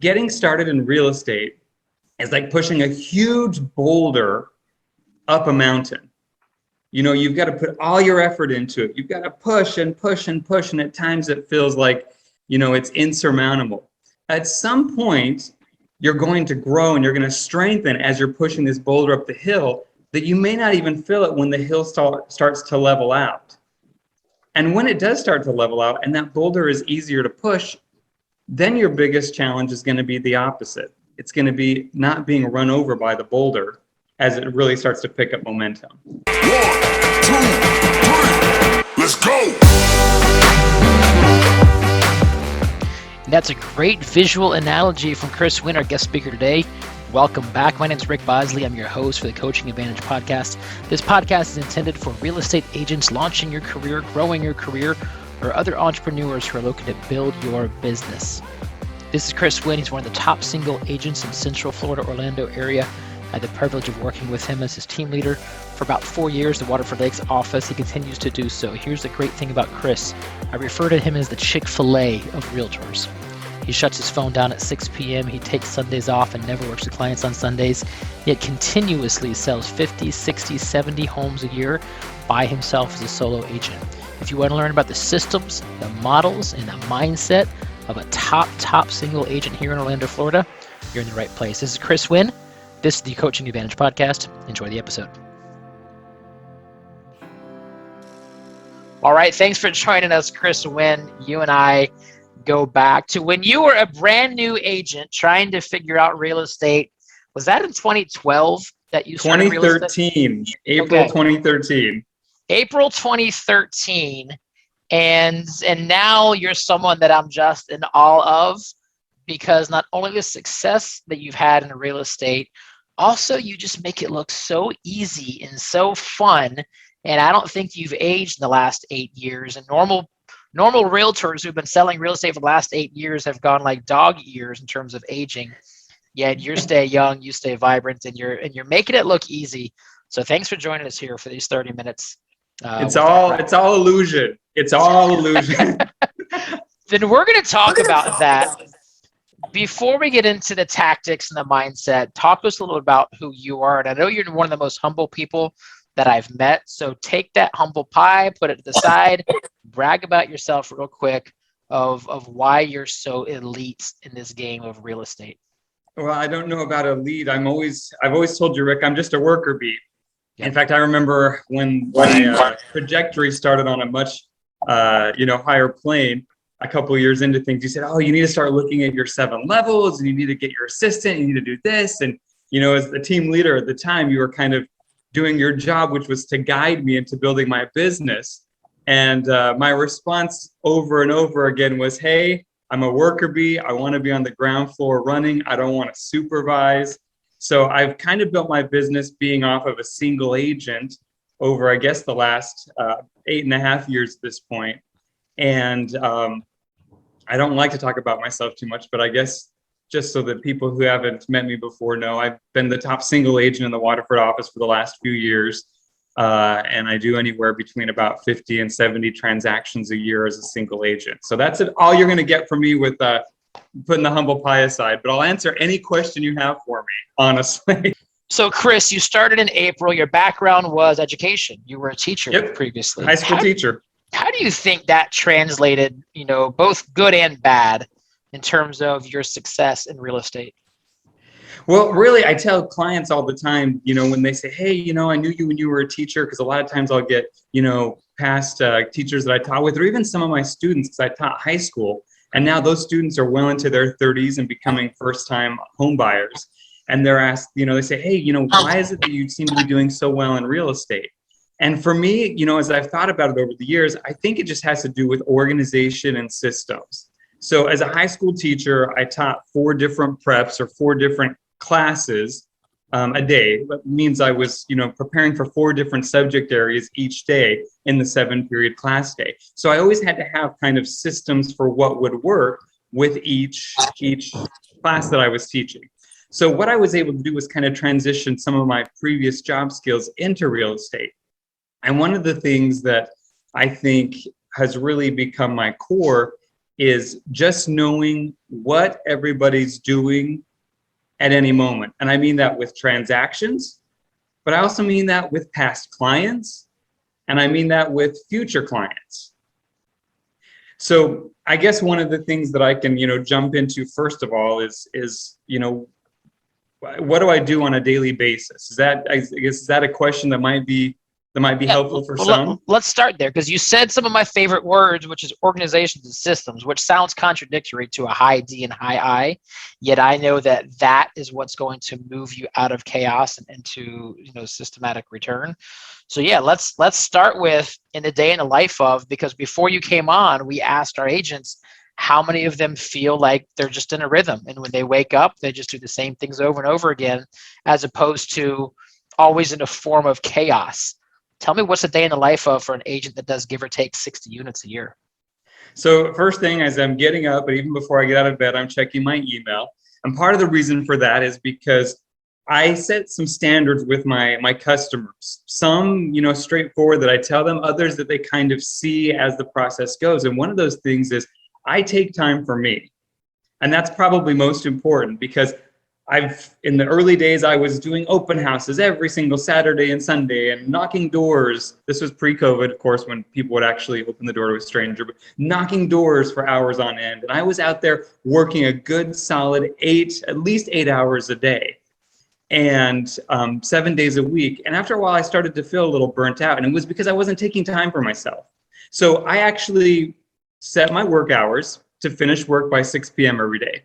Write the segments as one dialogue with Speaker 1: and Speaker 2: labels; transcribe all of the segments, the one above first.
Speaker 1: getting started in real estate is like pushing a huge boulder up a mountain. You know, you've got to put all your effort into it. You've got to push and push and push. And at times it feels like, you know, it's insurmountable. At some point, you're going to grow and you're going to strengthen as you're pushing this boulder up the hill that you may not even feel it when the hill starts to level out. And when it does start to level out and that boulder is easier to push, then your biggest challenge is going to be the opposite. It's going to be not being run over by the boulder as it really starts to pick up momentum. 1, 2, 3, let's go.
Speaker 2: That's a great visual analogy from Chris Winn, our guest speaker today. Welcome back. My name is Rick Bosley. I'm your host for the Coaching Advantage podcast. This podcast is intended for real estate agents launching your career, growing your career, or other entrepreneurs who are looking to build your business. This is Chris Winn. He's one of the top single agents in Central Florida, Orlando area. I had the privilege of working with him as his team leader for about 4 years, the Waterford Lakes office. He continues to do so. Here's the great thing about Chris. I refer to him as the Chick-fil-A of realtors. He shuts his phone down at 6 p.m. He takes Sundays off and never works with clients on Sundays, yet continuously sells 50, 60, 70 homes a year by himself as a solo agent. If you want to learn about the systems, the models, and the mindset of a top single agent here in Orlando, Florida, you're in the right place. This is Chris Winn. This is the Coaching Advantage podcast. Enjoy the episode. All right, thanks for joining us, Chris Winn. You and I go back to when you were a brand new agent trying to figure out real estate. Was that in 2012 that you started real estate?
Speaker 1: 2013, April 2013.
Speaker 2: April 2013. And now you're someone that I'm just in awe of, because not only the success that you've had in real estate, also you just make it look so easy and so fun. And I don't think you've aged in the last 8 years. And normal realtors who've been selling real estate for the last 8 years have gone like dog years in terms of aging. Yet you stay young, you stay vibrant, and you're making it look easy. So thanks for joining us here for these 30 minutes.
Speaker 1: It's all illusion. It's all illusion.
Speaker 2: Then we're going to talk about that. Before we get into the tactics and the mindset, talk to us a little bit about who you are. And I know you're one of the most humble people that I've met. So take that humble pie, put it to the side, brag about yourself real quick of why you're so elite in this game of real estate.
Speaker 1: Well, I don't know about elite. I've always told you, Rick, I'm just a worker bee. Yeah. In fact, I remember when my trajectory started on a much higher plane. A couple of years into things, you said, "Oh, you need to start looking at your 7 levels, and you need to get your assistant. You need to do this." And as the team leader at the time, you were kind of doing your job, which was to guide me into building my business. And my response over and over again was, "Hey, I'm a worker bee. I want to be on the ground floor running. I don't want to supervise." So I've kind of built my business being off of a single agent over, I guess, the last 8.5 years at this point. And I don't like to talk about myself too much, but I guess just so that people who haven't met me before know, I've been the top single agent in the Waterford office for the last few years. And I do anywhere between about 50 and 70 transactions a year as a single agent. So that's all you're going to get from me with putting the humble pie aside. But I'll answer any question you have for me, honestly.
Speaker 2: So Chris, you started in April. Your background was education. You were a teacher previously.
Speaker 1: High school teacher.
Speaker 2: How do you think that translated, both good and bad in terms of your success in real estate?
Speaker 1: Well, really, I tell clients all the time, when they say, "Hey, I knew you when you were a teacher," because a lot of times I'll get, past teachers that I taught with, or even some of my students, because I taught high school. And now those students are well into their 30s and becoming first-time home buyers. And they're asked, they say, "Hey, why is it that you seem to be doing so well in real estate?" And for me, as I've thought about it over the years, I think it just has to do with organization and systems. So as a high school teacher, I taught 4 different preps or 4 different classes a day. That means I was, preparing for 4 different subject areas each day in the 7-period class day. So I always had to have kind of systems for what would work with each class that I was teaching. So what I was able to do was kind of transition some of my previous job skills into real estate. And one of the things that I think has really become my core is just knowing what everybody's doing at any moment. And I mean that with transactions, but I also mean that with past clients, and I mean that with future clients. So I guess one of the things that I can, jump into first of all is, what do I do on a daily basis? Is that a question that might be helpful for some?
Speaker 2: Let's start there, because you said some of my favorite words, which is organizations and systems, which sounds contradictory to a high D and high I. Yet I know that is what's going to move you out of chaos and into systematic return. So yeah, let's start with in the day in the life of, because before you came on, we asked our agents how many of them feel like they're just in a rhythm, and when they wake up, they just do the same things over and over again, as opposed to always in a form of chaos. Tell me, what's a day in the life of for an agent that does give or take 60 units a year?
Speaker 1: So first thing, as I'm getting up, but even before I get out of bed, I'm checking my email. And part of the reason for that is because I set some standards with my customers. Some, straightforward that I tell them, others that they kind of see as the process goes. And one of those things is I take time for me. And that's probably most important, because in the early days, I was doing open houses every single Saturday and Sunday and knocking doors. This was pre-COVID, of course, when people would actually open the door to a stranger, but knocking doors for hours on end. And I was out there working a good solid at least 8 hours a day, and 7 days a week. And after a while, I started to feel a little burnt out, and it was because I wasn't taking time for myself. So I actually set my work hours to finish work by 6 p.m. every day.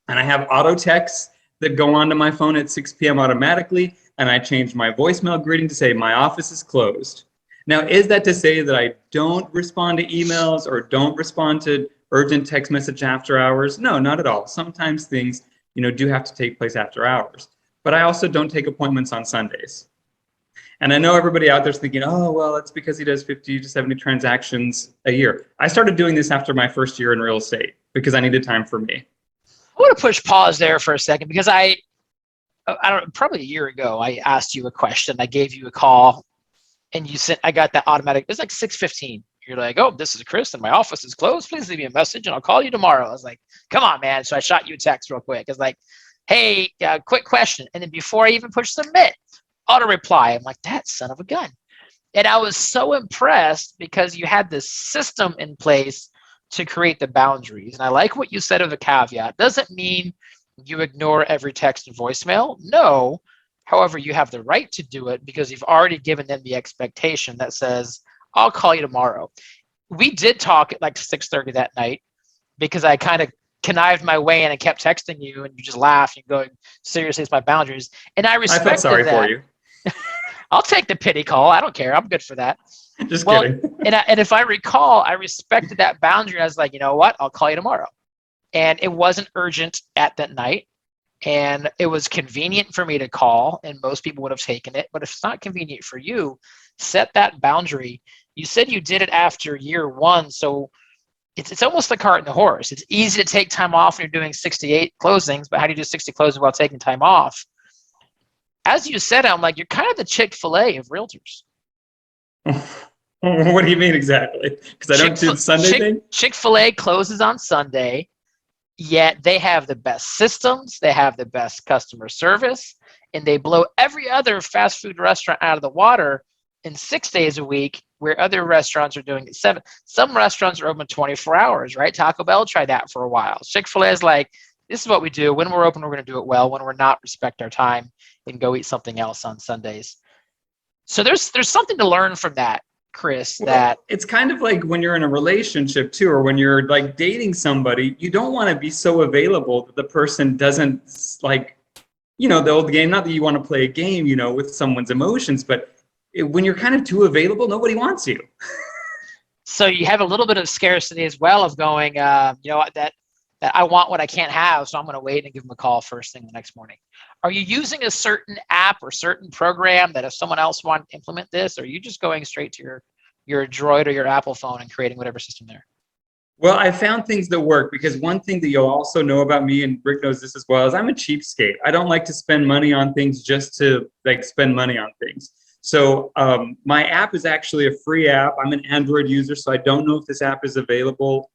Speaker 1: And I have auto texts that go onto my phone at 6 p.m. automatically, and I change my voicemail greeting to say my office is closed. Now, is that to say that I don't respond to emails or don't respond to urgent text message after hours? No, not at all. Sometimes things, do have to take place after hours. But I also don't take appointments on Sundays. And I know everybody out there's thinking, oh, well, that's because he does 50 to 70 transactions a year. I started doing this after my first year in real estate because I needed time for me.
Speaker 2: I want to push pause there for a second, because I don't know, probably a year ago, I asked you a question. I gave you a call, and I got that automatic. It was like 6:15. You're like, oh, this is Chris, and my office is closed. Please leave me a message, and I'll call you tomorrow. I was like, come on, man. So I shot you a text real quick. I was like, hey, quick question. And then before I even push submit, auto reply. I'm like, that son of a gun. And I was so impressed because you had this system in place to create the boundaries. And I like what you said of the caveat. Doesn't mean you ignore every text and voicemail. No. However, you have the right to do it because you've already given them the expectation that says, I'll call you tomorrow. We did talk at like 6:30 that night because I kind of connived my way in and kept texting you, and you just laughed and going, seriously, it's my boundaries. And I respected that.
Speaker 1: I felt sorry for you.
Speaker 2: I'll take the pity call. I don't care. I'm good for that.
Speaker 1: Just kidding.
Speaker 2: And if I recall, I respected that boundary. I was like, you know what? I'll call you tomorrow. And it wasn't urgent at that night. And it was convenient for me to call, and most people would have taken it. But if it's not convenient for you, set that boundary. You said you did it after year one. So it's almost the cart and the horse. It's easy to take time off when you're doing 68 closings, but how do you do 60 closings while taking time off? As you said, I'm like, you're kind of the Chick-fil-A of realtors.
Speaker 1: What do you mean exactly? Because I don't do the Sunday thing?
Speaker 2: Chick-fil-A closes on Sunday, yet they have the best systems, they have the best customer service, and they blow every other fast food restaurant out of the water in 6 days a week, where other restaurants are doing it 7. Some restaurants are open 24 hours, right? Taco Bell tried that for a while. Chick-fil-A is like, this is what we do. When we're open, we're going to do it well. When we're not, respect our time and go eat something else on Sundays. So there's something to learn from that, Chris.
Speaker 1: Well, that it's kind of like when you're in a relationship too, or when you're like dating somebody, you don't want to be so available that the person doesn't like, the old game, not that you want to play a game, with someone's emotions, but when you're kind of too available, nobody wants you.
Speaker 2: So you have a little bit of scarcity as well of going, that I want what I can't have, so I'm going to wait and give them a call first thing the next morning. Are you using a certain app or certain program that if someone else wanted to implement this, or are you just going straight to your Droid or your Apple phone and creating whatever system there?
Speaker 1: Well, I found things that work, because one thing that you'll also know about me, and Rick knows this as well, is I'm a cheapskate. I don't like to spend money on things just to spend money on things. So my app is actually a free app. I'm an Android user, so I don't know if this app is available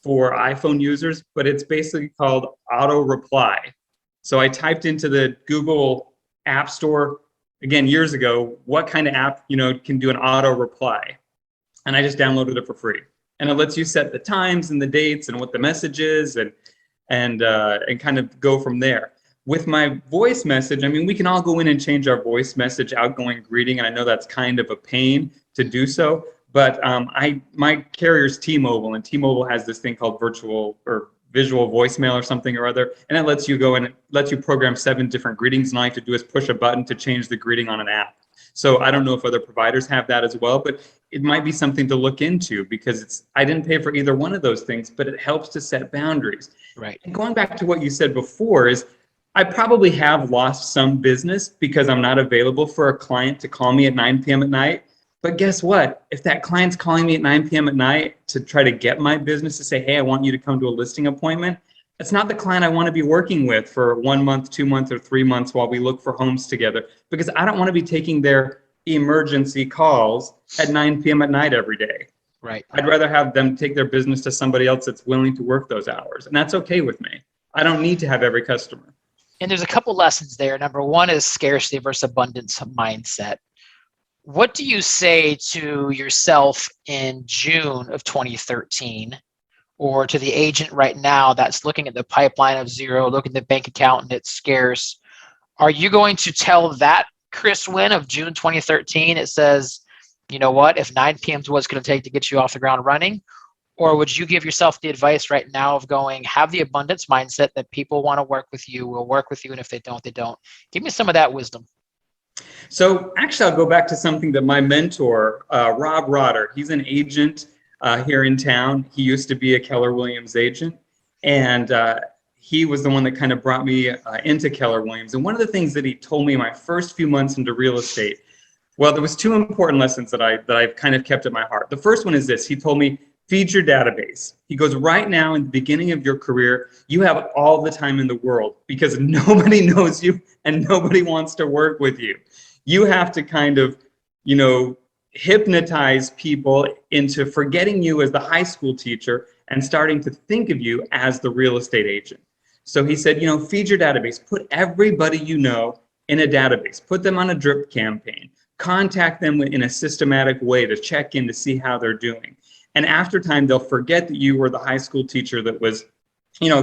Speaker 1: for iPhone users, but it's basically called auto reply. So I typed into the Google App Store, again, years ago, what kind of app, can do an auto reply. And I just downloaded it for free. And it lets you set the times and the dates and what the message is and kind of go from there. With my voice message, I mean, we can all go in and change our voice message, outgoing greeting, and I know that's kind of a pain to do so. But my carrier's T-Mobile, and T-Mobile has this thing called virtual or visual voicemail or something or other, and it lets you go and it lets you program 7 different greetings, and all you have to do is push a button to change the greeting on an app. So I don't know if other providers have that as well, but it might be something to look into because I didn't pay for either one of those things, but it helps to set boundaries.
Speaker 2: Right.
Speaker 1: And going back to what you said before is I probably have lost some business because I'm not available for a client to call me at 9 p.m. at night. But guess what? If that client's calling me at 9 p.m. at night to try to get my business to say, hey, I want you to come to a listing appointment, it's not the client I want to be working with for 1 month, 2 months, or 3 months while we look for homes together, because I don't want to be taking their emergency calls at 9 p.m. at night every day.
Speaker 2: Right.
Speaker 1: I'd rather have them take their business to somebody else that's willing to work those hours. And that's okay with me. I don't need to have every customer.
Speaker 2: And there's a couple lessons there. Number one is scarcity versus abundance mindset. What do you say to yourself in June of 2013, or to the agent right now that's looking at the pipeline of zero, looking at the bank account and it's scarce? Are you going to tell that Chris Winn of June 2013, it says, you know what, if 9 p.m. is what it's going to take to get you off the ground running? Or would you give yourself the advice right now of going, have the abundance mindset that people want to work with you, will work with you, and if they don't, they don't? Give me some of that wisdom.
Speaker 1: So actually, I'll go back to something that my mentor, Rob Rotter, he's an agent here in town. He used to be a Keller Williams agent, and he was the one that kind of brought me into Keller Williams. And one of the things that he told me my first few months into real estate, well, there was 2 important lessons that I've kind of kept at my heart. The first one is this. He told me, feed your database. He goes, right now in the beginning of your career, you have all the time in the world because nobody knows you and nobody wants to work with you. You have to kind of, hypnotize people into forgetting you as the high school teacher and starting to think of you as the real estate agent. So he said, feed your database, put everybody you know in a database, put them on a drip campaign, contact them in a systematic way to check in to see how they're doing. And after time, they'll forget that you were the high school teacher that was,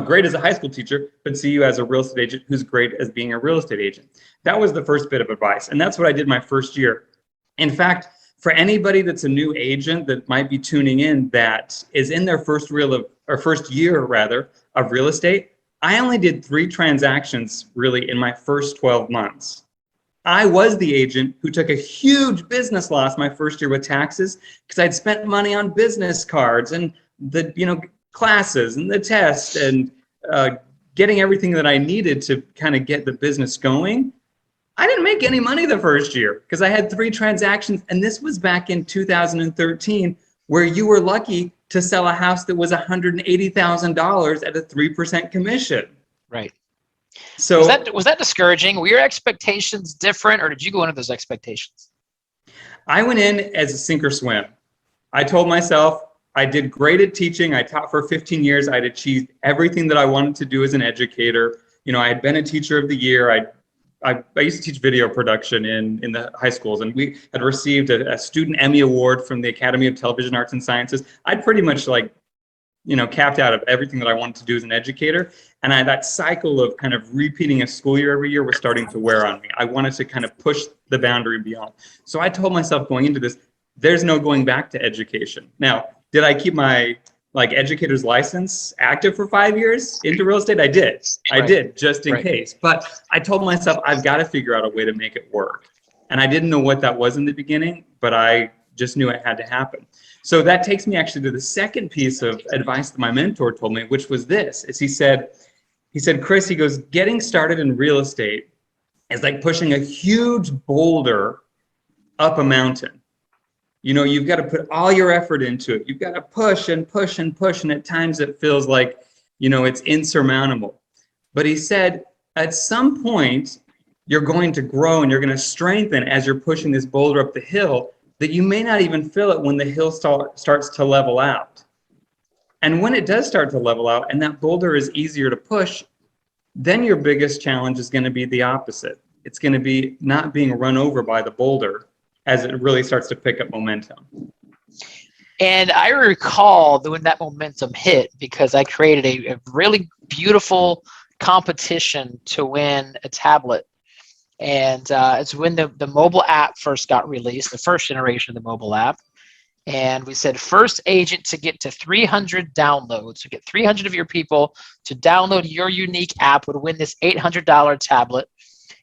Speaker 1: great as a high school teacher, but see you as a real estate agent who's great as being a real estate agent. That was the first bit of advice. And that's what I did my first year. In fact, for anybody that's a new agent that might be tuning in that is in their first year of real estate, I only did 3 transactions really in my first 12 months. I was the agent who took a huge business loss my first year with taxes because I'd spent money on business cards and the classes and the test and getting everything that I needed to kind of get the business going. I didn't make any money the first year because I had 3 transactions, and this was back in 2013 where you were lucky to sell a house that was $180,000 at a 3% commission.
Speaker 2: Right.
Speaker 1: So
Speaker 2: was that discouraging? Were your expectations different, or did you go into those expectations?
Speaker 1: I went in as a sink or swim. I told myself I did great at teaching. I taught for 15 years. I'd achieved everything that I wanted to do as an educator. I had been a teacher of the year. I used to teach video production in the high schools, and we had received a student Emmy Award from the Academy of Television Arts and Sciences. I'd pretty much capped out of everything that I wanted to do as an educator. And that cycle of kind of repeating a school year every year was starting to wear on me. I wanted to kind of push the boundary beyond. So I told myself going into this, there's no going back to education. Now, did I keep my educator's license active for 5 years into real estate? I did. I did, just in case. But I told myself I've got to figure out a way to make it work. And I didn't know what that was in the beginning, but I just knew it had to happen. So that takes me actually to the second piece of advice that my mentor told me, which was this, is he said, Chris, he goes, getting started in real estate is like pushing a huge boulder up a mountain. You've got to put all your effort into it. You've got to push and push and push. And at times it feels like, it's insurmountable. But he said, at some point, you're going to grow and you're going to strengthen as you're pushing this boulder up the hill, that you may not even feel it when the hill starts to level out. And when it does start to level out and that boulder is easier to push, then your biggest challenge is going to be the opposite. It's going to be not being run over by the boulder as it really starts to pick up momentum.
Speaker 2: And I recall when that momentum hit, because I created a really beautiful competition to win a tablet. And it's when the mobile app first got released, the first generation of the mobile app. And we said first agent to get to 300 downloads, so get 300 of your people to download your unique app would win this $800 tablet.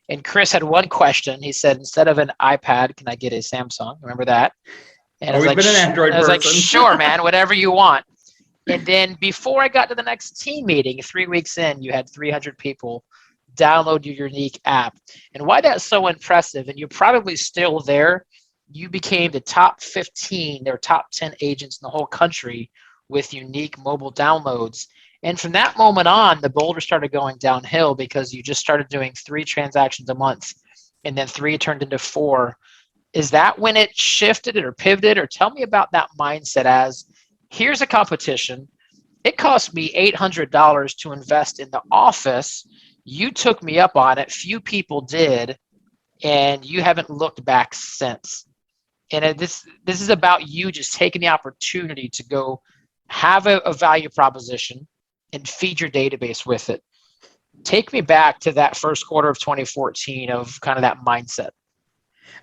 Speaker 2: And Chris had one question. He said, instead of an iPad, can I get a Samsung? Remember that? And
Speaker 1: Always been an Android
Speaker 2: I was
Speaker 1: person.
Speaker 2: like, sure, man, whatever you want. And then before I got to the next team meeting, 3 weeks in, you had 300 people download your unique app. And why that's so impressive, and you're probably still there, you became the top 15 or top 10 agents in the whole country with unique mobile downloads. And from that moment on, the boulder started going downhill because you just started doing 3 transactions a month, and then 3 turned into 4. Is that when it shifted or pivoted? Or tell me about that mindset as, here's a competition. It cost me $800 to invest in the office. You took me up on it. Few people did, and you haven't looked back since. And this is about you just taking the opportunity to go have a value proposition and feed your database with it. Take me back to that first quarter of 2014 of kind of that mindset.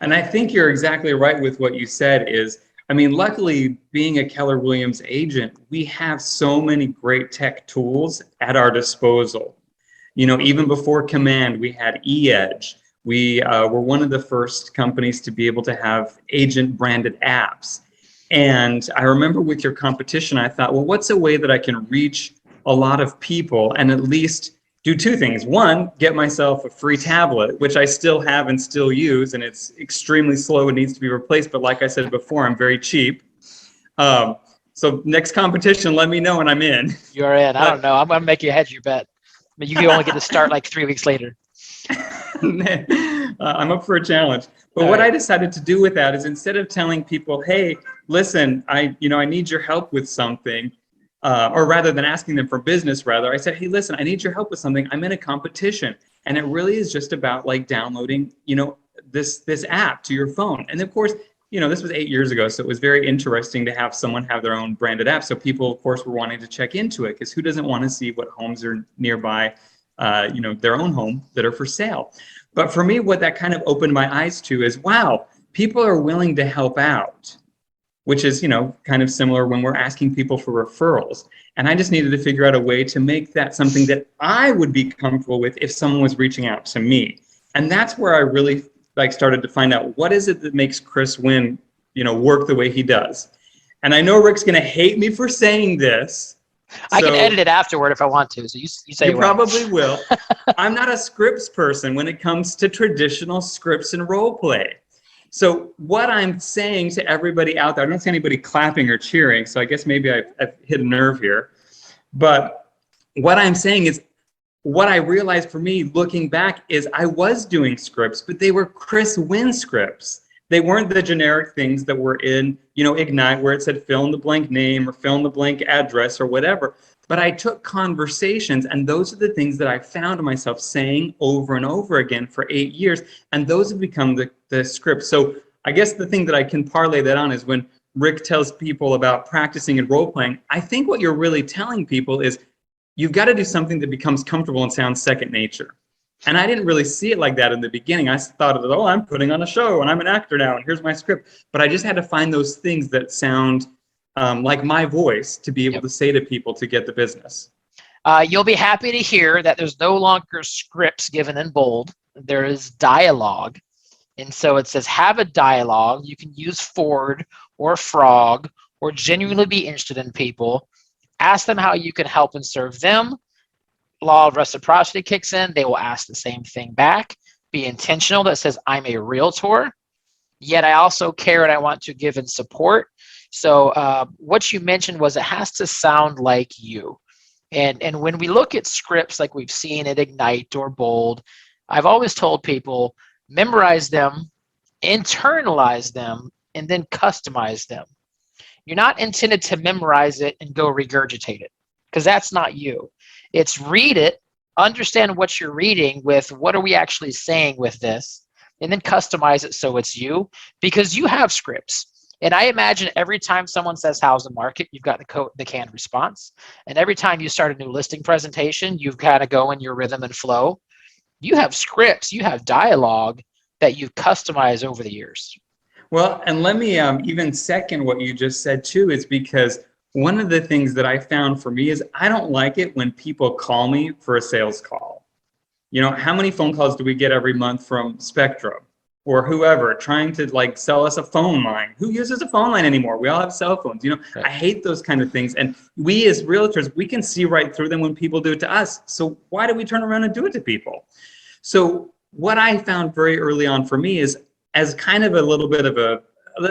Speaker 1: And I think you're exactly right with what you said is, I mean, luckily being a Keller Williams agent, we have so many great tech tools at our disposal. You know, even before Command, we had eEdge. We were one of the first companies to be able to have agent branded apps. And I remember with your competition, I thought, well, what's a way that I can reach a lot of people and at least do 2 things. One, get myself a free tablet, which I still have and still use, and it's extremely slow and needs to be replaced. But like I said before, I'm very cheap. So next competition, let me know and I'm in.
Speaker 2: You're in. I don't know. I'm going to make you hedge your bet. But you only get to start like 3 weeks later.
Speaker 1: I'm up for a challenge. But what I decided to do with that is instead of telling people, hey, listen, I need your help with something, or rather than asking them for business, I said, hey, listen, I need your help with something. I'm in a competition. And it really is just about like downloading, this app to your phone. And of course, this was 8 years ago. So it was very interesting to have someone have their own branded app. So people, of course, were wanting to check into it because who doesn't want to see what homes are nearby, their own home that are for sale. But for me, what that kind of opened my eyes to is, wow, people are willing to help out, which is, kind of similar when we're asking people for referrals. And I just needed to figure out a way to make that something that I would be comfortable with if someone was reaching out to me. And that's where I really started to find out what is it that makes Chris Winn, work the way he does. And I know Rick's going to hate me for saying this.
Speaker 2: I can edit it afterward if I want to. So you say
Speaker 1: you probably will. I'm not a scripts person when it comes to traditional scripts and role play. So what I'm saying to everybody out there, I don't see anybody clapping or cheering, so I guess maybe I've hit a nerve here. But what I'm saying is, what I realized for me looking back is I was doing scripts, but they were Chris Winn scripts. They weren't the generic things that were in, Ignite, where it said fill in the blank name or fill in the blank address or whatever. But I took conversations, and those are the things that I found myself saying over and over again for 8 years. And those have become the scripts. So I guess the thing that I can parlay that on is when Rick tells people about practicing and role playing, I think what you're really telling people is you've got to do something that becomes comfortable and sounds second nature. And I didn't really see it like that in the beginning. I thought of it, I'm putting on a show and I'm an actor now and here's my script. But I just had to find those things that sound like my voice to be able to say to people to get the business.
Speaker 2: You'll be happy to hear that there's no longer scripts given in bold. There is dialogue. And so it says have a dialogue. You can use Ford or Frog or genuinely be interested in people. Ask them how you can help and serve them. Law of reciprocity kicks in. They will ask the same thing back. Be intentional. That says I'm a realtor, yet I also care and I want to give and support. So what you mentioned was it has to sound like you. And when we look at scripts like we've seen at Ignite or Bold, I've always told people memorize them, internalize them, and then customize them. You're not intended to memorize it and go regurgitate it, because that's not you. It's read it, understand what you're reading with, what are we actually saying with this, and then customize it so it's you, because you have scripts. And I imagine every time someone says how's the market, you've got the canned response. And every time you start a new listing presentation, you've got to go in your rhythm and flow. You have scripts, you have dialogue that you've customized over the years.
Speaker 1: Well, and let me even second what you just said too, is because one of the things that I found for me is I don't like it when people call me for a sales call. You know, how many phone calls do we get every month from Spectrum or whoever trying to like sell us a phone line? Who uses a phone line anymore? We all have cell phones. You know,
Speaker 2: Right.
Speaker 1: I hate those kind of things. And we as realtors, we can see right through them when people do it to us. So why do we turn around and do it to people? So what I found very early on for me is, as kind of a little bit of a,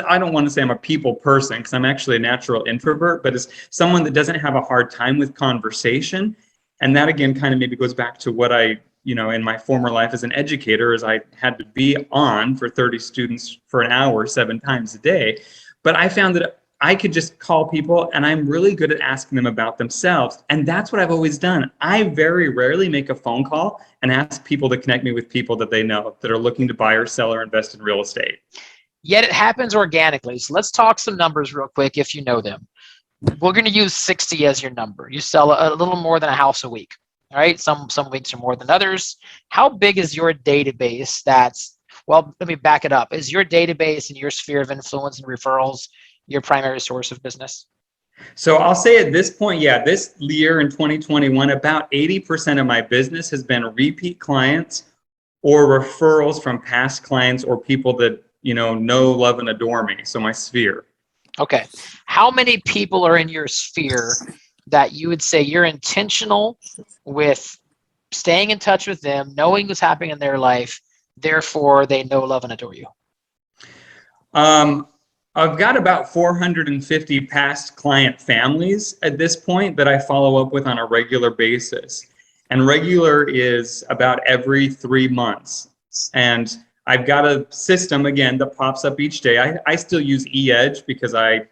Speaker 1: I don't want to say I'm a people person because I'm actually a natural introvert, but as someone that doesn't have a hard time with conversation. And that again kind of maybe goes back to what I, you know, in my former life as an educator, is I had to be on for 30 students for an hour, 7 times a day. But I found that I could just call people and I'm really good at asking them about themselves. And that's what I've always done. I very rarely make a phone call and ask people to connect me with people that they know that are looking to buy or sell or invest in real estate.
Speaker 2: Yet it happens organically. So let's talk some numbers real quick if you know them. We're going to use 60 as your number. You sell a little more than a house a week. All right. Some weeks are more than others. How big is your database? Well, let me back it up. Is your database and your sphere of influence and referrals your primary source of business?
Speaker 1: So I'll say at this point, yeah, this year in 2021, about 80% of my business has been repeat clients or referrals from past clients or people that, you know, love and adore me. So my sphere.
Speaker 2: Okay. How many people are in your sphere that you would say you're intentional with staying in touch with them, knowing what's happening in their life, therefore they know, love, and adore you?
Speaker 1: I've got about 450 past client families at this point that I follow up with on a regular basis. And regular is about every 3 months. And I've got a system, again, that pops up each day. I still use eEdge because I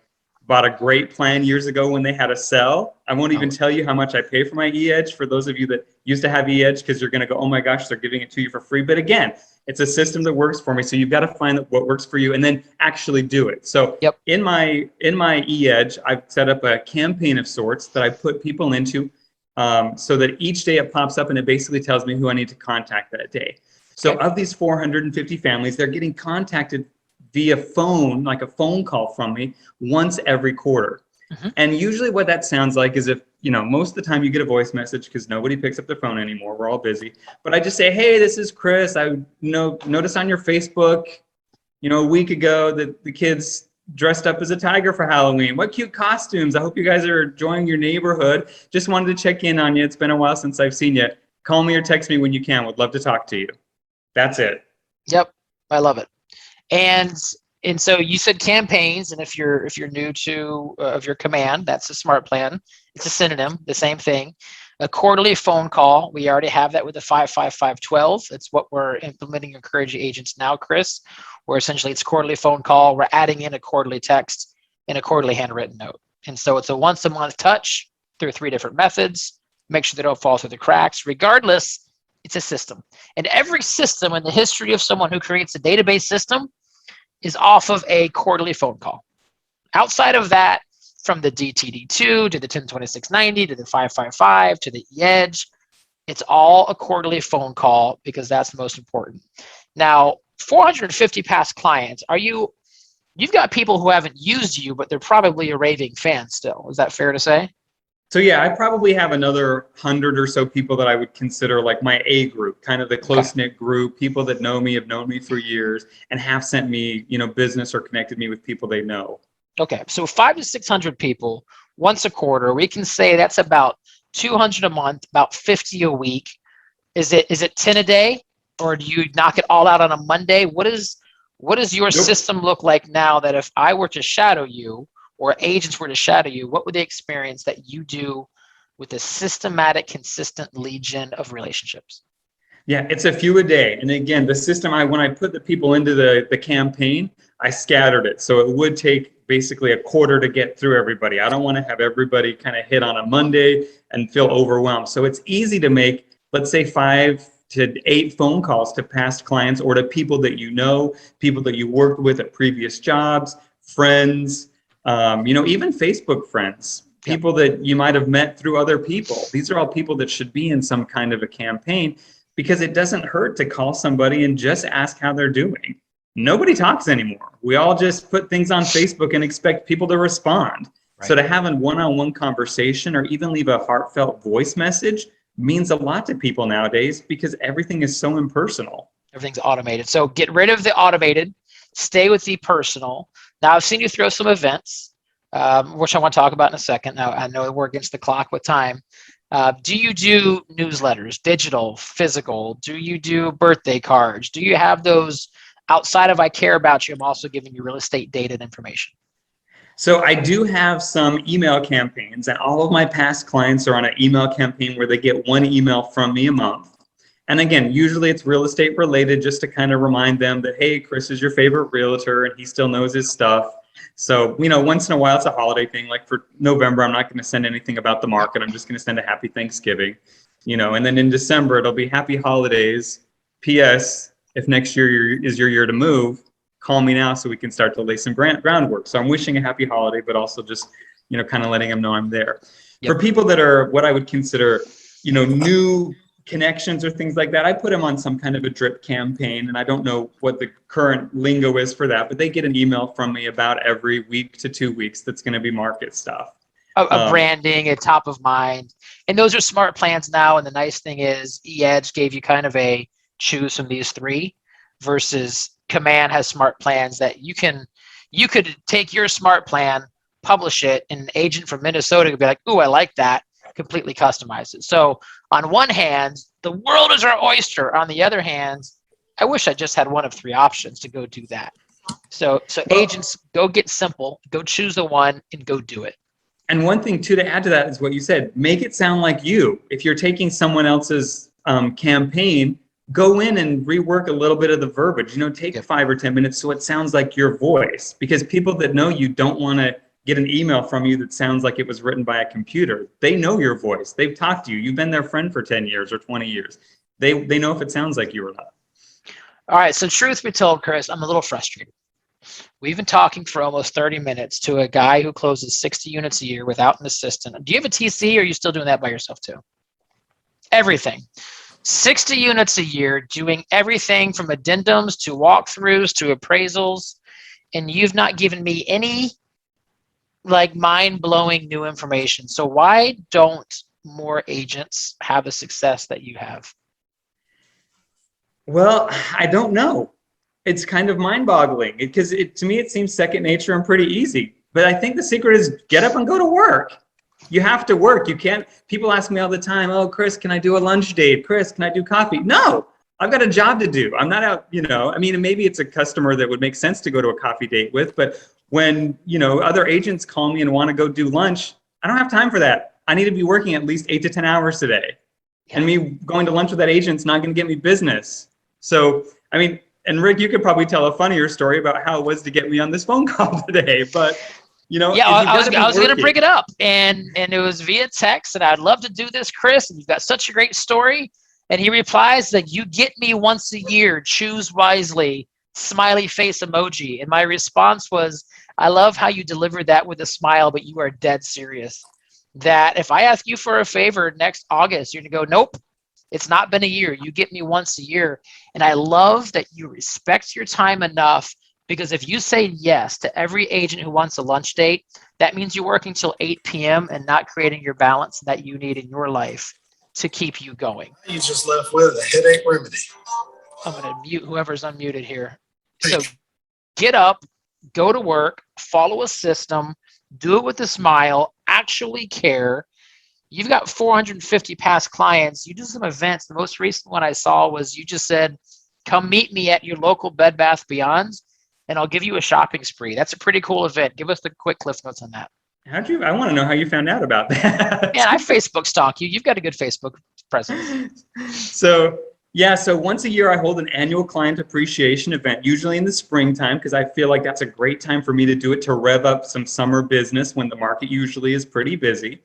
Speaker 1: bought a great plan years ago when they had a sell. I won't even tell you how much I pay for my eEdge for those of you that used to have eEdge, because you're going to go, oh my gosh, they're giving it to you for free. But again, it's a system that works for me. So you've got to find what works for you and then actually do it. So in my eEdge, I've set up a campaign of sorts that I put people into so that each day it pops up and it basically tells me who I need to contact that day. So of these 450 families, they're getting contacted via phone, like a phone call from me once every quarter. And usually what that sounds like is, if, you know, most of the time you get a voice message because nobody picks up their phone anymore. We're all busy. But I just say, hey, this is Chris. I noticed on your Facebook, you know, a week ago that the kids dressed up as a tiger for Halloween. What cute costumes. I hope you guys are enjoying your neighborhood. Just wanted to check in on you. It's been a while since I've seen you. Call me or text me when you can. Would love to talk to you. That's it.
Speaker 2: Yep. I love it. And so you said campaigns, and if you're new to of your command, that's a smart plan. It's a synonym, the same thing. A quarterly phone call. We already have that with the 55512. It's what we're implementing, encouraging agents now, Chris, where essentially it's quarterly phone call. We're adding in a quarterly text and a quarterly handwritten note. And so it's a once a month touch through 3 different methods. Make sure they don't fall through the cracks. Regardless, it's a system. And every system in the history of someone who creates a database system is off of a quarterly phone call. Outside of that, from the DTD2 to the 102690 to the 555 to the EDGE, it's all a quarterly phone call because that's the most important. Now, 450 past clients, you've got people who haven't used you, but they're probably a raving fan still. Is that fair to say?
Speaker 1: So yeah, I probably have another 100 or so people that I would consider like my A group, kind of the close-knit group, people that know me, have known me for years, and have sent me, you know, business or connected me with people they know.
Speaker 2: Okay, so 500 to 600 people once a quarter. We can say that's about 200 a month, about 50 a week. Is it 10 a day, or do you knock it all out on a Monday? What does your system look like now, that if I were to shadow you or agents were to shadow you, what would they experience that you do with a systematic, consistent lead gen of relationships?
Speaker 1: Yeah, it's a few a day. And again, the system, when I put the people into the campaign, I scattered it. So it would take basically a quarter to get through everybody. I don't want to have everybody kind of hit on a Monday and feel overwhelmed. So it's easy to make, let's say, 5 to 8 phone calls to past clients or to people that you know, people that you worked with at previous jobs, friends, even Facebook friends, people that you might have met through other people. These are all people that should be in some kind of a campaign, because it doesn't hurt to call somebody and just ask how they're doing. Nobody talks anymore. We all just put things on Facebook and expect people to respond. Right. So to have a one-on-one conversation or even leave a heartfelt voice message means a lot to people nowadays, because everything is so impersonal.
Speaker 2: Everything's automated. So get rid of the automated, stay with the personal. Now, I've seen you throw some events, which I want to talk about in a second. Now, I know we're against the clock with time. Do you do newsletters, digital, physical? Do you do birthday cards? Do you have those outside of I care about you? I'm also giving you real estate data and information.
Speaker 1: So I do have some email campaigns, and all of my past clients are on an email campaign where they get one email from me a month. And again, usually it's real estate related, just to kind of remind them that, hey, Chris is your favorite realtor and he still knows his stuff. So, once in a while it's a holiday thing. Like for November, I'm not going to send anything about the market. I'm just going to send a happy Thanksgiving, and then in December, it'll be happy holidays. P.S. If next year is your year to move, call me now so we can start to lay some groundwork. So I'm wishing a happy holiday, but also just, kind of letting them know I'm there. Yep. For people that are what I would consider, new connections or things like that, I put them on some kind of a drip campaign, and I don't know what the current lingo is for that, but they get an email from me about every week to 2 weeks that's going to be market stuff.
Speaker 2: A branding, a top of mind. And those are smart plans now. And the nice thing is eEdge gave you kind of a choose from these 3 versus Command has smart plans that you could take your smart plan, publish it, and an agent from Minnesota could be like, ooh, I like that, completely customize it. So on one hand, the world is our oyster. On the other hand, I wish I just had one of 3 options to go do that. So agents, go get simple, go choose the one and go do it.
Speaker 1: And one thing too, to add to that is what you said, make it sound like you. If you're taking someone else's campaign, go in and rework a little bit of the verbiage, take 5 or 10 minutes so it sounds like your voice, because people that know you don't want to get an email from you that sounds like it was written by a computer. They know your voice. They've talked to you. You've been their friend for 10 years or 20 years. They know if it sounds like you or not.
Speaker 2: All right. So truth be told, Chris, I'm a little frustrated. We've been talking for almost 30 minutes to a guy who closes 60 units a year without an assistant. Do you have a TC, or are you still doing that by yourself too? Everything. 60 units a year, doing everything from addendums to walkthroughs to appraisals, and you've not given me any mind-blowing new information. So why don't more agents have the success that you have?
Speaker 1: Well, I don't know. It's kind of mind-boggling, because to me it seems second nature and pretty easy. But I think the secret is get up and go to work. You have to work. You can't. People ask me all the time, oh, Chris, can I do a lunch date? Chris, can I do coffee? No, I've got a job to do. I'm not out, maybe it's a customer that would make sense to go to a coffee date with, but when, other agents call me and want to go do lunch, I don't have time for that. I need to be working at least 8 to 10 hours today. Yeah. And me going to lunch with that agent's not going to get me business. So, and Rick, you could probably tell a funnier story about how it was to get me on this phone call today, but
Speaker 2: I was going to bring it up, and it was via text, and I'd love to do this, Chris, and you've got such a great story. And he replies that you get me once a year, choose wisely, smiley face emoji. And my response was, I love how you delivered that with a smile, but you are dead serious. That if I ask you for a favor next August, you're going to go, nope, it's not been a year. You get me once a year. And I love that you respect your time enough, because if you say yes to every agent who wants a lunch date, that means you're working till 8 p.m. and not creating your balance that you need in your life to keep you going.
Speaker 3: You just left with a headache remedy.
Speaker 2: I'm going to mute whoever's unmuted here. So get up, go to work, follow a system, do it with a smile, actually care. You've got 450 past clients. You do some events. The most recent one I saw was you just said, come meet me at your local Bed Bath Beyond, and I'll give you a shopping spree. That's a pretty cool event. Give us the quick cliff notes on that.
Speaker 1: I want to know how you found out about that.
Speaker 2: Man, I Facebook stalk you. You've got a good Facebook presence.
Speaker 1: So Yeah, so once a year I hold an annual client appreciation event, usually in the springtime, because I feel like that's a great time for me to do it to rev up some summer business when the market usually is pretty busy.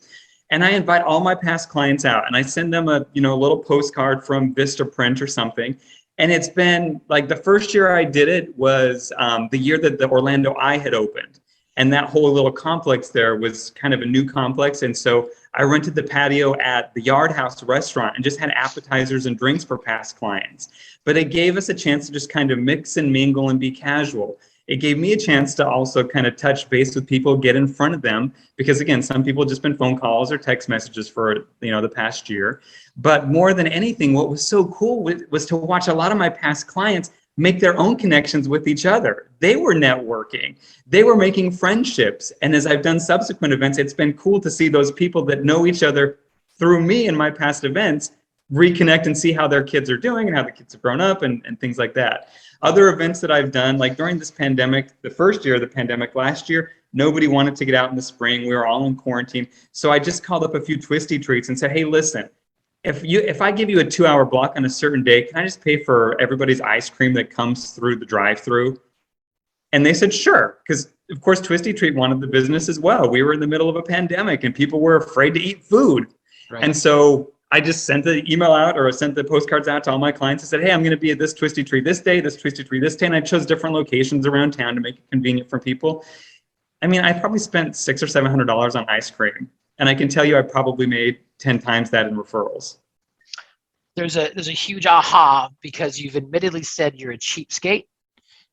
Speaker 1: And I invite all my past clients out and I send them a little postcard from Vistaprint or something. And it's been like the first year I did it was the year that the Orlando Eye had opened. And that whole little complex there was kind of a new complex. And so I rented the patio at the Yard House restaurant and just had appetizers and drinks for past clients. But it gave us a chance to just kind of mix and mingle and be casual. It gave me a chance to also kind of touch base with people, get in front of them, because again, some people have just been phone calls or text messages for the past year. But more than anything, what was so cool was to watch a lot of my past clients make their own connections with each other. They were networking, they were making friendships. And as I've done subsequent events, it's been cool to see those people that know each other through me in my past events reconnect and see how their kids are doing and how the kids have grown up and things like that. Other events that I've done, like during this pandemic, the first year of the pandemic last year, nobody wanted to get out in the spring. We were all in quarantine. So I just called up a few twisty treats and said, hey, listen, if I give you a 2-hour block on a certain day, can I just pay for everybody's ice cream that comes through the drive-through? And they said, sure, because of course Twisty Treat wanted the business as well. We were in the middle of a pandemic and people were afraid to eat food. Right. And so I just sent the email out or sent the postcards out to all my clients and said, hey, I'm going to be at this Twisty Treat this day, this Twisty Treat this day. And I chose different locations around town to make it convenient for people. I mean, I probably spent $600 or $700 on ice cream. And I can tell you I probably made 10 times that in referrals.
Speaker 2: There's a huge aha because you've admittedly said you're a cheapskate.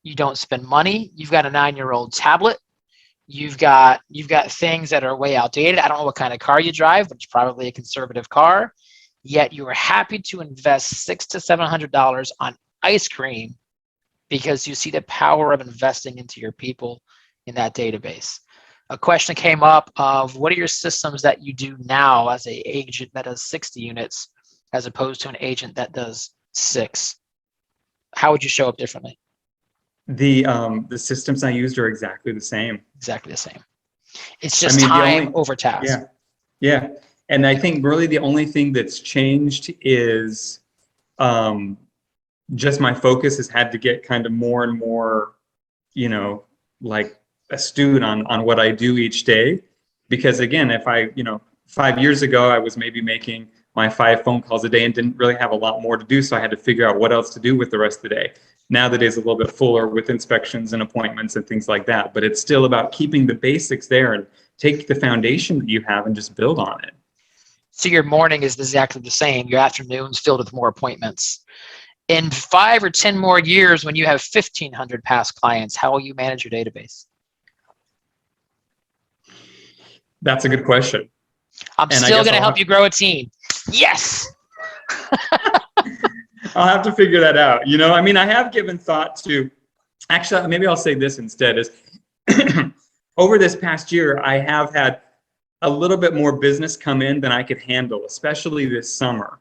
Speaker 2: You don't spend money. You've got a 9-year-old tablet. You've got things that are way outdated. I don't know what kind of car you drive, but it's probably a conservative car. Yet you are happy to invest $600 to $700 on ice cream because you see the power of investing into your people in that database. A question came up of what are your systems that you do now as an agent that does 60 units as opposed to an agent that does 6? How would you show up differently?
Speaker 1: The systems I used are exactly the same.
Speaker 2: Exactly the same. It's just time over task.
Speaker 1: Yeah. And I think really the only thing that's changed is just my focus has had to get kind of more and more, like astute on what I do each day. Because again, if 5 years ago, I was maybe making my 5 phone calls a day and didn't really have a lot more to do. So I had to figure out what else to do with the rest of the day. Now the day's a little bit fuller with inspections and appointments and things like that. But it's still about keeping the basics there and take the foundation that you have and just build on it.
Speaker 2: So your morning is exactly the same. Your afternoon's filled with more appointments. In 5 or 10 more years, when you have 1,500 past clients, how will you manage your database?
Speaker 1: That's a good question.
Speaker 2: I'm still going to help you grow a team. Yes.
Speaker 1: I'll have to figure that out. I mean, I have given thought to, actually, maybe I'll say this instead, is over this past year, I have had a little bit more business come in than I could handle, especially this summer.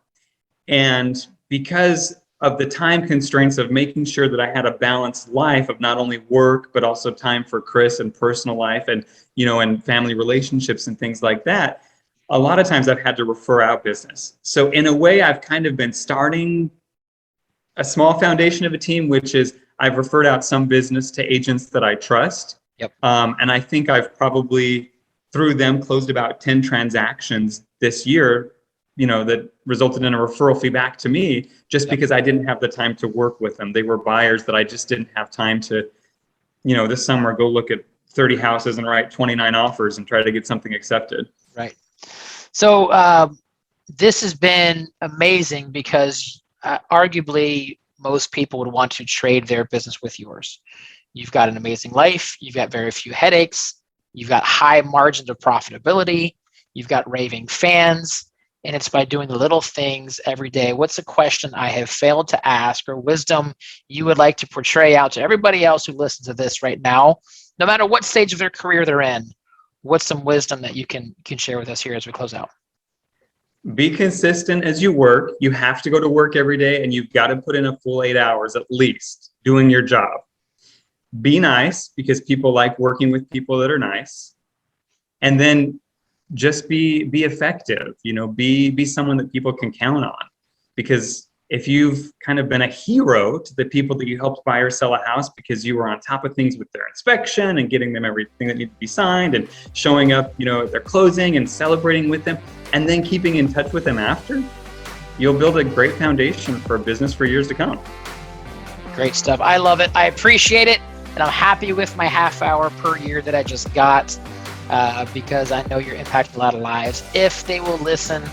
Speaker 1: And because of the time constraints of making sure that I had a balanced life of not only work, but also time for Chris and personal life and, and family relationships and things like that, a lot of times I've had to refer out business. So in a way, I've kind of been starting a small foundation of a team, which is I've referred out some business to agents that I trust.
Speaker 2: Yep.
Speaker 1: And I think I've probably, through them, closed about 10 transactions this year, that resulted in a referral fee back to me just because I didn't have the time to work with them. They were buyers that I just didn't have time to, this summer go look at 30 houses and write 29 offers and try to get something accepted.
Speaker 2: Right. So this has been amazing because arguably most people would want to trade their business with yours. You've got an amazing life. You've got very few headaches. You've got high margins of profitability. You've got raving fans. And it's by doing the little things every day. What's a question I have failed to ask or wisdom you would like to portray out to everybody else who listens to this right now, no matter what stage of their career they're in? What's some wisdom that you can share with us here as we close out?
Speaker 1: Be consistent as you work. You have to go to work every day and you've got to put in a full 8 hours at least doing your job. Be nice because people like working with people that are nice. And then just be effective, be someone that people can count on, because if you've kind of been a hero to the people that you helped buy or sell a house because you were on top of things with their inspection and getting them everything that needed to be signed and showing up, at their closing and celebrating with them, and then keeping in touch with them after, you'll build a great foundation for a business for years to come.
Speaker 2: Great stuff. I love it. I appreciate it. And I'm happy with my half hour per year that I just got because I know you're impacting a lot of lives if they will listen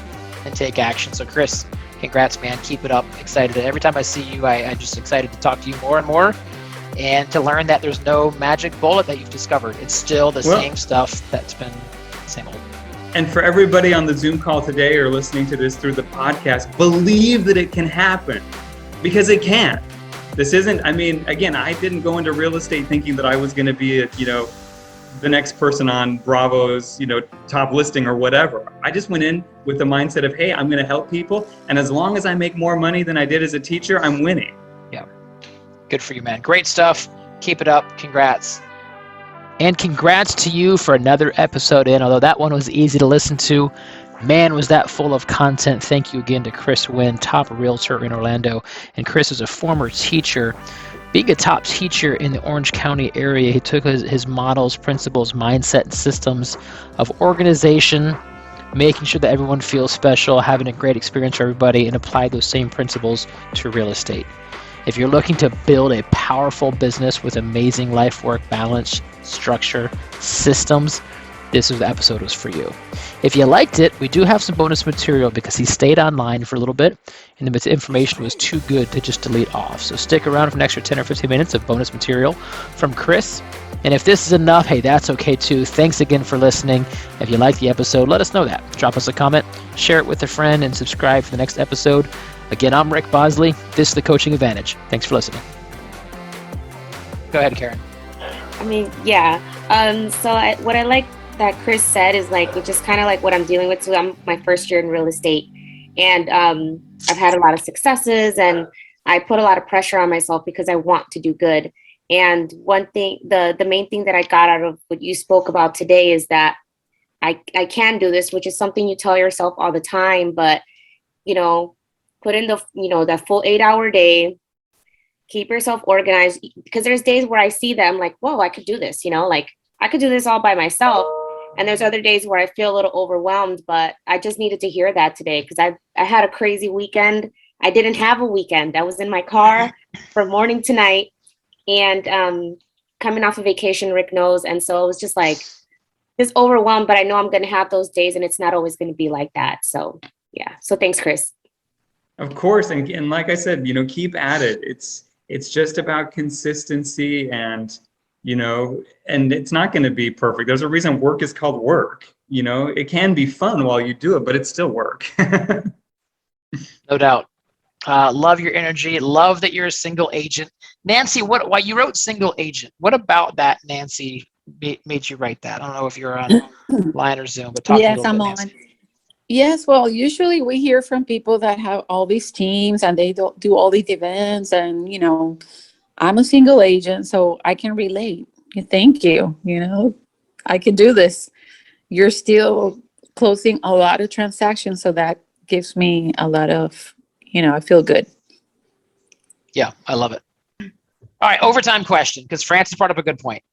Speaker 2: and take action. So Chris, congrats, man. Keep it up. Excited. Every time I see you, I'm just excited to talk to you more and more and to learn that there's no magic bullet that you've discovered. It's still the same stuff that's been same old.
Speaker 1: And for everybody on the Zoom call today or listening to this through the podcast, believe that it can happen, because it can. This isn't, again, I didn't go into real estate thinking that I was going to be, the next person on Bravo's, top listing or whatever. I just went in with the mindset of, hey, I'm going to help people. And as long as I make more money than I did as a teacher, I'm winning.
Speaker 2: Yeah. Good for you, man. Great stuff. Keep it up. Congrats. And congrats to you for another episode in, although that one was easy to listen to. Man, was that full of content. Thank you again to Chris Winn, top realtor in Orlando. And Chris is a former teacher. Being a top teacher in the Orange County area, he took his models, principles, mindset, and systems of organization, making sure that everyone feels special, having a great experience for everybody, and applied those same principles to real estate. If you're looking to build a powerful business with amazing life-work balance, structure, systems, this episode was for you. If you liked it, we do have some bonus material because he stayed online for a little bit and the information was too good to just delete off. So stick around for an extra 10 or 15 minutes of bonus material from Chris. And if this is enough, hey, that's okay too. Thanks again for listening. If you liked the episode, let us know that. Drop us a comment, share it with a friend, and subscribe for the next episode. Again, I'm Rick Bosley. This is the Coaching Advantage. Thanks for listening. Go ahead, Karen.
Speaker 4: What I like that Chris said is which is kind of like what I'm dealing with. So I'm my first year in real estate, and I've had a lot of successes, and I put a lot of pressure on myself because I want to do good. And one thing, the main thing that I got out of what you spoke about today is that I can do this, which is something you tell yourself all the time, but put in that full 8-hour day, keep yourself organized, because there's days where I see that I'm like, whoa, I could do this, I could do this all by myself. And there's other days where I feel a little overwhelmed, but I just needed to hear that today because I had a crazy weekend. I didn't have a weekend. I was in my car from morning to night and coming off a vacation, Rick knows. And so it was just just overwhelmed, but I know I'm going to have those days and it's not always going to be like that. So yeah. So thanks, Chris.
Speaker 1: Of course. And like I said, keep at it. It's just about consistency and it's not going to be perfect. There's a reason work is called work. It can be fun while you do it, but it's still work.
Speaker 2: No doubt. Love your energy. Love that you're a single agent. Nancy, why you wrote single agent? What about that, Nancy, made you write that? I don't know if you're on line or Zoom, but talk to me a little bit, Nancy.
Speaker 5: On. Yes, well, usually we hear from people that have all these teams and they do all these events and, I'm a single agent, so I can relate. Thank you. I can do this. You're still closing a lot of transactions, so that gives me a lot of, I feel good.
Speaker 2: Yeah, I love it. All right, overtime question, because Francis brought up a good point.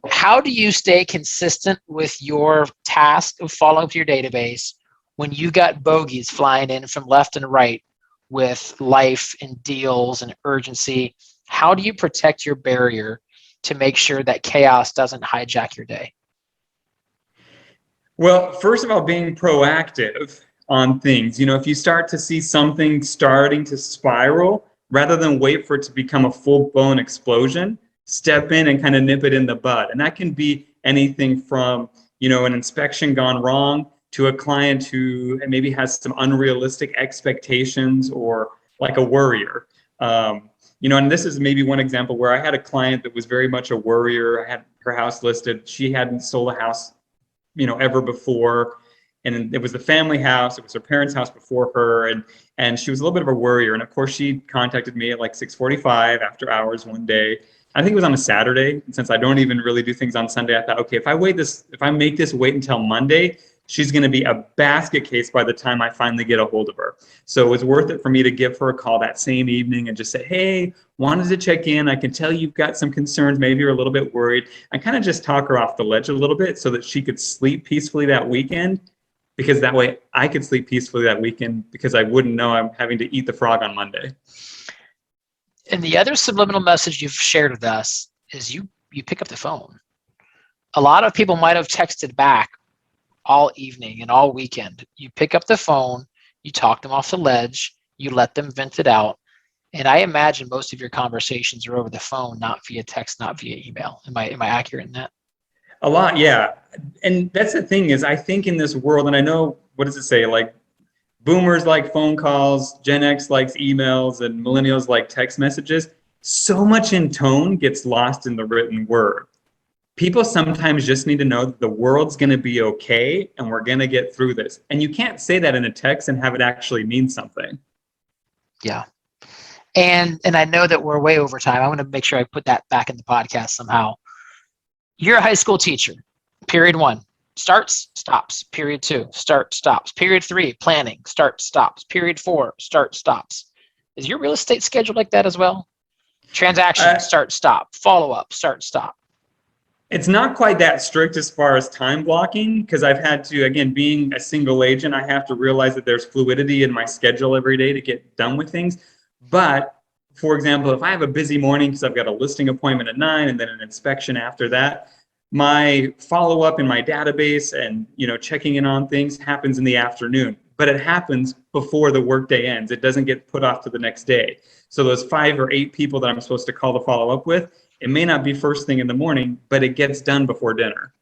Speaker 2: How do you stay consistent with your task of following up your database when you got bogeys flying in from left and right with life and deals and urgency? How do you protect your barrier to make sure that chaos doesn't hijack your day?
Speaker 1: Well, first of all, being proactive on things. If you start to see something starting to spiral, rather than wait for it to become a full-blown explosion, step in and kind of nip it in the bud. And that can be anything from, an inspection gone wrong to a client who maybe has some unrealistic expectations or like a worrier. And this is maybe one example where I had a client that was very much a worrier. I had her house listed. She hadn't sold a house, ever before. And it was the family house. It was her parents' house before her. And she was a little bit of a worrier. And of course, she contacted me at 6:45 after hours one day. I think it was on a Saturday. And since I don't even really do things on Sunday, I thought, okay, if I make this wait until Monday, she's going to be a basket case by the time I finally get a hold of her. So it was worth it for me to give her a call that same evening and just say, hey, wanted to check in. I can tell you've got some concerns. Maybe you're a little bit worried. I kind of just talk her off the ledge a little bit so that she could sleep peacefully that weekend, because that way I could sleep peacefully that weekend because I wouldn't know I'm having to eat the frog on Monday.
Speaker 2: And the other subliminal message you've shared with us is you pick up the phone. A lot of people might have texted back all evening and all weekend. You pick up the phone, you talk them off the ledge, you let them vent it out. And I imagine most of your conversations are over the phone, not via text, not via email. Am I accurate in that?
Speaker 1: A lot, yeah. And that's the thing is, I think in this world, and I know, what does it say? Like, boomers like phone calls, Gen X likes emails, and millennials like text messages. So much in tone gets lost in the written word. People sometimes just need to know that the world's going to be okay and we're going to get through this. And you can't say that in a text and have it actually mean something.
Speaker 2: Yeah. And I know that we're way over time. I want to make sure I put that back in the podcast somehow. You're a high school teacher. Period 1, starts, stops. Period 2, start, stops. Period 3, planning, start, stops. Period 4, start, stops. Is your real estate schedule like that as well? Transaction, start, stop. Follow up, start, stop.
Speaker 1: It's not quite that strict as far as time blocking, because I've had to, again, being a single agent, I have to realize that there's fluidity in my schedule every day to get done with things. But for example, if I have a busy morning because I've got a listing appointment at 9 and then an inspection after that, my follow-up in my database and checking in on things happens in the afternoon, but it happens before the workday ends. It doesn't get put off to the next day. So those 5 or 8 people that I'm supposed to call to follow up with, it may not be first thing in the morning, but it gets done before dinner.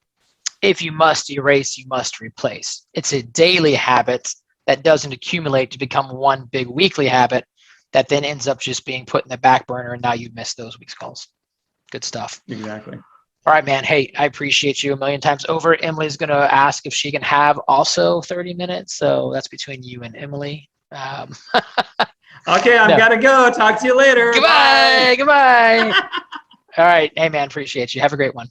Speaker 2: If you must erase, you must replace. It's a daily habit that doesn't accumulate to become one big weekly habit that then ends up just being put in the back burner, and now you miss those week's calls. Good stuff.
Speaker 1: Exactly.
Speaker 2: All right, man. Hey, I appreciate you a million times over. Emily's going to ask if she can have also 30 minutes. So that's between you and Emily.
Speaker 1: Okay, I've got to go. Talk to you later.
Speaker 2: Goodbye. Goodbye. All right. Hey, man, appreciate you. Have a great one.